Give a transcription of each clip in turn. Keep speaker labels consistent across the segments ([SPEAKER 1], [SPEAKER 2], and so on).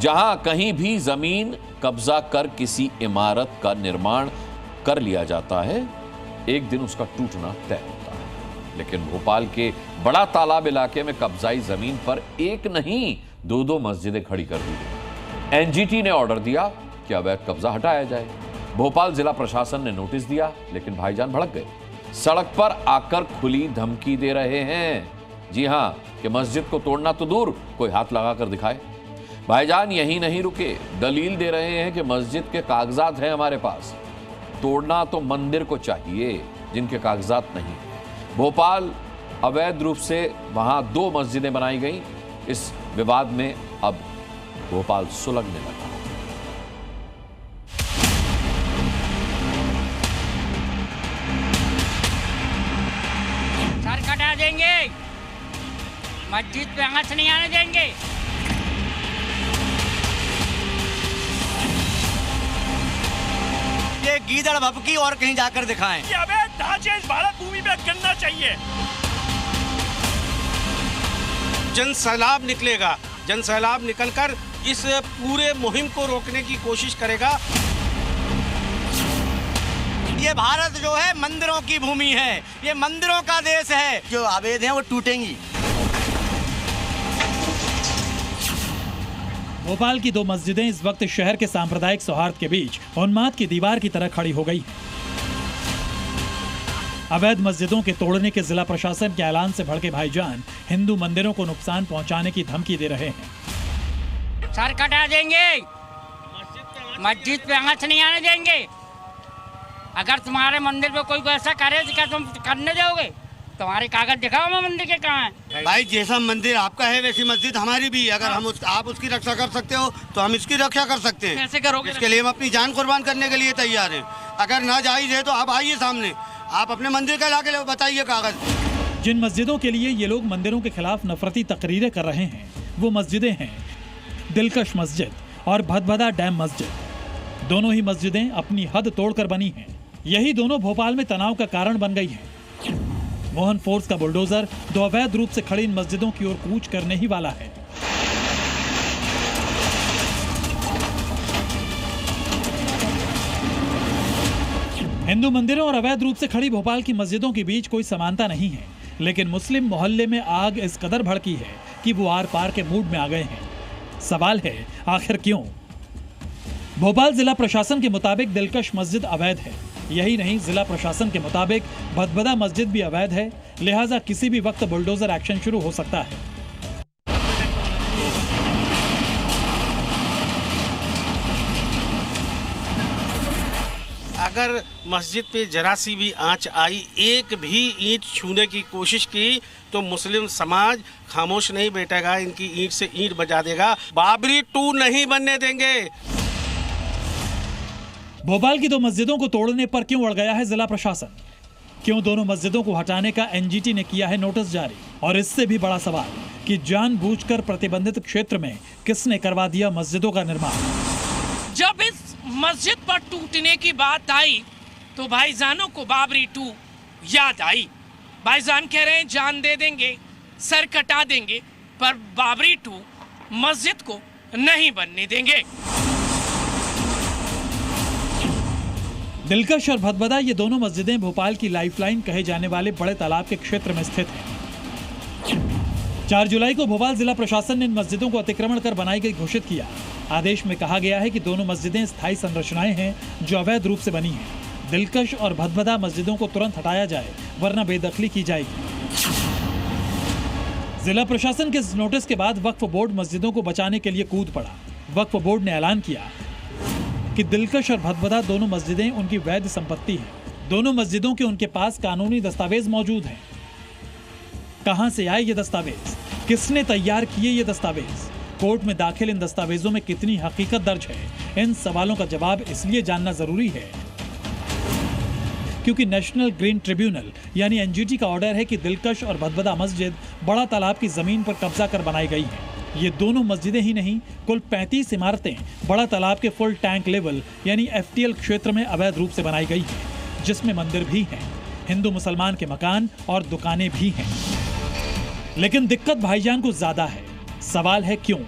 [SPEAKER 1] जहां कहीं भी जमीन कब्जा कर किसी इमारत का निर्माण कर लिया जाता है, एक दिन उसका टूटना तय होता है। लेकिन भोपाल के बड़ा तालाब इलाके में कब्जाई जमीन पर एक नहीं 2-2 मस्जिदें खड़ी कर दी गई। एनजीटी ने ऑर्डर दिया कि अवैध कब्जा हटाया जाए। भोपाल जिला प्रशासन ने नोटिस दिया, लेकिन भाईजान भड़क गए। सड़क पर आकर खुली धमकी दे रहे हैं। जी हां, कि मस्जिद को तोड़ना तो दूर, कोई हाथ लगाकर दिखाए। भाईजान यही नहीं रुके, दलील दे रहे हैं कि मस्जिद के कागजात हैं हमारे पास, तोड़ना तो मंदिर को चाहिए जिनके कागजात नहीं। भोपाल अवैध रूप से वहां 2 मस्जिदें बनाई गई। इस विवाद में अब भोपाल सुलगने लगा।
[SPEAKER 2] सर कटा देंगे, मस्जिद पे आंच नहीं आने देंगे।
[SPEAKER 3] ये गीदड़ भभकी और कहीं जाकर दिखाएं।
[SPEAKER 4] ये अवैध ढांचे इस भारत भूमि पे गिरना चाहिए।
[SPEAKER 5] जन सैलाब निकलेगा, जन सैलाब निकलकर इस पूरे मुहिम को रोकने की कोशिश करेगा।
[SPEAKER 3] ये भारत जो है मंदिरों की भूमि है, ये मंदिरों का देश है। जो अवैध हैं वो टूटेंगी।
[SPEAKER 6] भोपाल की 2 मस्जिदें इस वक्त शहर के सांप्रदायिक सौहार्द के बीच उन्माद की दीवार की तरह खड़ी हो गई हैं। अवैध मस्जिदों के तोड़ने के जिला प्रशासन के ऐलान से भड़के भाईजान हिंदू मंदिरों को नुकसान पहुंचाने की धमकी दे रहे हैं।
[SPEAKER 2] सर कटा देंगे, मस्जिद पे आंच नहीं आने देंगे। अगर तुम्हारे मंदिर पे कोई ऐसा करे तो क्या तुम करने दोगे? तुम्हारे कागज दिखाओ, मैं मंदिर के कहाँ है।
[SPEAKER 5] भाई जैसा मंदिर आपका है वैसी मस्जिद हमारी भी। अगर आप उसकी रक्षा कर सकते हो तो हम इसकी रक्षा कर सकते हैं।
[SPEAKER 2] कैसे करोगे?
[SPEAKER 5] इसके लिए हम अपनी जान कुर्बान करने के लिए तैयार हैं। अगर ना जायज है तो आप आइए सामने, आप अपने मंदिर का लाके बताइए कागज।
[SPEAKER 6] जिन मस्जिदों के लिए ये लोग मंदिरों के खिलाफ नफरती तकरीरें कर रहे हैं, वो मस्जिदें हैं दिलकश मस्जिद और भदभदा डैम मस्जिद। दोनों ही मस्जिदें अपनी हद तोड़कर बनी हैं। यही दोनों भोपाल में तनाव का कारण बन गई हैं। मोहन फोर्स का बुलडोजर 2 अवैध रूप से खड़ी इन मस्जिदों की ओर कूच करने ही वाला है। हिंदू मंदिरों और अवैध रूप से खड़ी भोपाल की मस्जिदों के बीच कोई समानता नहीं है, लेकिन मुस्लिम मोहल्ले में आग इस कदर भड़की है कि वो आर पार के मूड में आ गए हैं। सवाल है, आखिर क्यों? भोपाल जिला प्रशासन के मुताबिक दिलकश मस्जिद अवैध है। यही नहीं, जिला प्रशासन के मुताबिक भदभदा मस्जिद भी अवैध है, लिहाजा किसी भी वक्त बुलडोजर एक्शन शुरू हो सकता है।
[SPEAKER 5] अगर मस्जिद पे जरा सी भी आंच आई, एक भी ईंट छूने की कोशिश की तो मुस्लिम समाज खामोश नहीं बैठेगा, इनकी ईंट से ईंट बजा देगा। बाबरी 2 नहीं बनने देंगे।
[SPEAKER 6] भोपाल की 2 मस्जिदों को तोड़ने पर क्यों अड़ गया है जिला प्रशासन? क्यों दोनों मस्जिदों को हटाने का एनजीटी ने किया है नोटिस जारी? और इससे भी बड़ा सवाल कि जानबूझकर प्रतिबंधित क्षेत्र में किसने करवा दिया मस्जिदों का निर्माण?
[SPEAKER 4] जब इस मस्जिद पर टूटने की बात आई तो भाईजानों को बाबरी 2 याद आई। भाईजान कह रहे हैं जान दे देंगे, सर कटा देंगे, पर बाबरी 2 मस्जिद को नहीं बनने देंगे।
[SPEAKER 6] दिलकश और भदभदा ये दोनों मस्जिदें भोपाल की लाइफलाइन कहे जाने वाले बड़े तालाब के क्षेत्र में स्थित हैं। 4 जुलाई को भोपाल जिला प्रशासन ने इन मस्जिदों को अतिक्रमण कर बनाई गई घोषित किया। आदेश में कहा गया है कि दोनों मस्जिदें स्थायी संरचनाएं हैं जो अवैध रूप से बनी हैं। दिलकश और भदभदा मस्जिदों को तुरंत हटाया जाए, वरना बेदखली की जाएगी। जिला प्रशासन के इस नोटिस के बाद वक्फ बोर्ड मस्जिदों को बचाने के लिए कूद पड़ा। वक्फ बोर्ड ने ऐलान किया कि दिलकश और भदभदा दोनों मस्जिदें उनकी वैध संपत्ति हैं। दोनों मस्जिदों के उनके पास कानूनी दस्तावेज मौजूद हैं। कहां से आए ये दस्तावेज? किसने तैयार किए ये दस्तावेज? कोर्ट में दाखिल इन दस्तावेजों में कितनी हकीकत दर्ज है? इन सवालों का जवाब इसलिए जानना जरूरी है क्योंकि नेशनल ग्रीन ट्रिब्यूनल यानी एनजीटी का ऑर्डर है कि दिलकश और भदभदा मस्जिद बड़ा तालाब की जमीन पर कब्जा कर बनाई गई है। ये दोनों मस्जिदें ही नहीं, कुल 35 इमारतें बड़ा तालाब के फुल टैंक लेवल यानी एफटीएल क्षेत्र में अवैध रूप से बनाई गई हैं, जिसमें मंदिर भी हैं, हिंदू मुसलमान के मकान और दुकानें भी हैं। लेकिन दिक्कत भाईजान को ज्यादा है। सवाल है क्यों?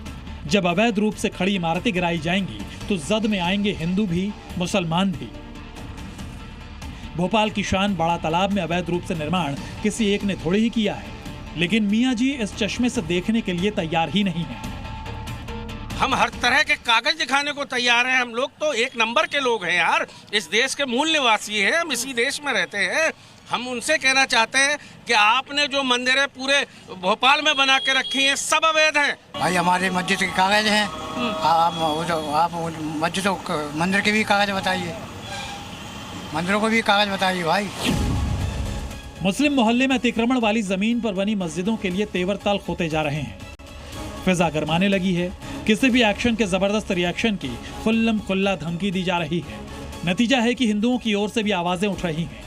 [SPEAKER 6] जब अवैध रूप से खड़ी इमारतें गिराई जाएंगी तो जद में आएंगे हिंदू भी, मुसलमान भी। भोपाल की शान बड़ा तालाब में अवैध रूप से निर्माण किसी एक ने थोड़ी ही किया है, लेकिन मियां जी इस चश्मे से देखने के लिए तैयार ही नहीं है।
[SPEAKER 5] हम हर तरह के कागज दिखाने को तैयार हैं। हम लोग तो एक नंबर के लोग हैं यार, इस देश के मूल निवासी हैं, हम इसी देश में रहते हैं। हम उनसे कहना चाहते हैं कि आपने जो मंदिरें पूरे भोपाल में बना के रखी हैं सब अवैध हैं।
[SPEAKER 7] भाई हमारे मस्जिद के कागज हैं, आप मस्जिद मंदिर के भी कागज बताइए, मंदिरों को भी कागज बताइए भाई।
[SPEAKER 6] मुस्लिम मोहल्ले में अतिक्रमण वाली जमीन पर बनी मस्जिदों के लिए तेवर ताल खोते जा रहे हैं। फिजा गरमाने लगी है। किसी भी एक्शन के जबरदस्त रिएक्शन की खुल्लम खुल्ला धमकी दी जा रही है। नतीजा है कि हिंदुओं की ओर से भी आवाजें उठ रही हैं।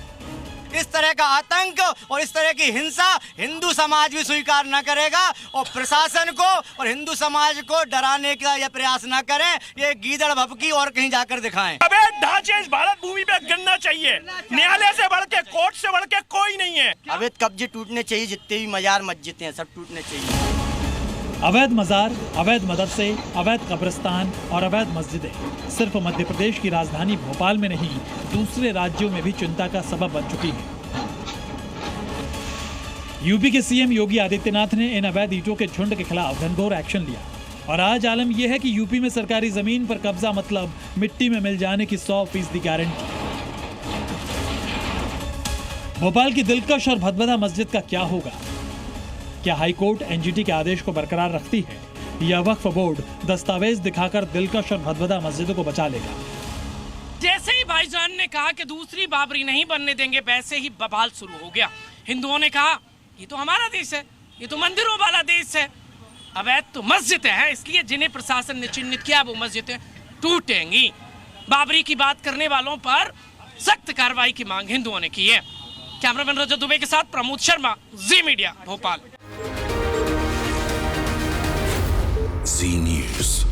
[SPEAKER 3] इस तरह का आतंक और इस तरह की हिंसा हिंदू समाज भी स्वीकार न करेगा और प्रशासन को और हिंदू समाज को डराने का यह प्रयास न करें। ये गीदड़ भभकी और कहीं जाकर दिखाएं।
[SPEAKER 8] अवैध ढांचे इस भारत भूमि पे गिरना चाहिए। न्यायालय से बढ़ के, कोर्ट से बढ़ के कोई नहीं है।
[SPEAKER 3] अवैध कब्जे टूटने चाहिए, जितने भी मजार मस्जिदें हैं सब टूटने चाहिए।
[SPEAKER 6] अवैध मजार, अवैध मदरसे, अवैध कब्रिस्तान और अवैध मस्जिदें सिर्फ मध्य प्रदेश की राजधानी भोपाल में नहीं, दूसरे राज्यों में भी चिंता का सबब बन चुकी है। यूपी के सीएम योगी आदित्यनाथ ने इन अवैध ईंटों के झुंड के खिलाफ घनघोर एक्शन लिया और आज आलम यह है कि यूपी में सरकारी जमीन पर कब्जा मतलब मिट्टी में मिल जाने की 100% गारंटी। भोपाल की दिलकश और भदभदा मस्जिद का क्या होगा? क्या हाईकोर्ट एनजीटी के आदेश को बरकरार रखती है या वक्फ बोर्ड दस्तावेज दिखाकर दिलकश और भदभदा मस्जिदों को बचा लेगा?
[SPEAKER 4] जैसे ही भाईजान ने कहा कि दूसरी बाबरी नहीं बनने देंगे, वैसे ही बवाल शुरू हो गया। हिंदुओं ने कहा ये तो हमारा देश है, ये तो मंदिरों वाला देश है, अवैध तो मस्जिदें हैं, इसलिए जिन्हें प्रशासन ने चिन्हित किया वो मस्जिदें टूटेंगी। बाबरी की बात करने वालों पर सख्त कार्रवाई की मांग हिंदुओं ने की है। कैमरामैन रजत दुबे के साथ प्रमोद शर्मा, जी मीडिया, भोपाल।
[SPEAKER 9] जी न्यूज़।